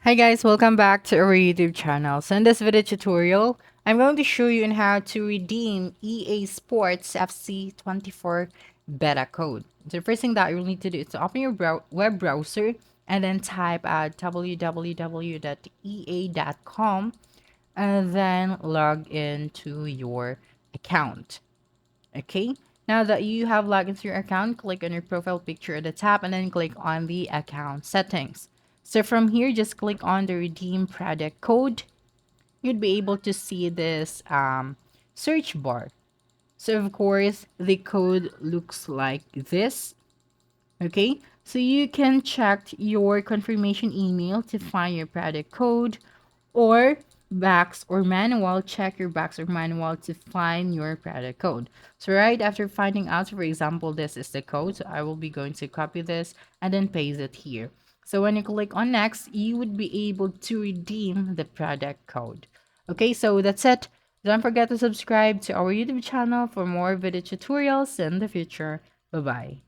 Hi guys, welcome back to our YouTube channel. So in this video tutorial, I'm going to show you on how to redeem EA Sports FC 24 beta code. So the first thing that you'll need to do is to open your web browser and then type at www.ea.com and then log into your account. Okay, now that you have logged into your account, click on your profile picture at the top and then click on the account settings. So from here, just click on the redeem product code. You'd be able to see this search bar. So of course, the code looks like this. Okay, so you can check your confirmation email to find your product code, or box or manual, check your box or manual to find your product code. So right after finding out, for example, this is the code, so I will be going to copy this and then paste it here. So when you click on next, you would be able to redeem the product code. Okay, so that's it. Don't forget to subscribe to our YouTube channel for more video tutorials in the future. Bye bye.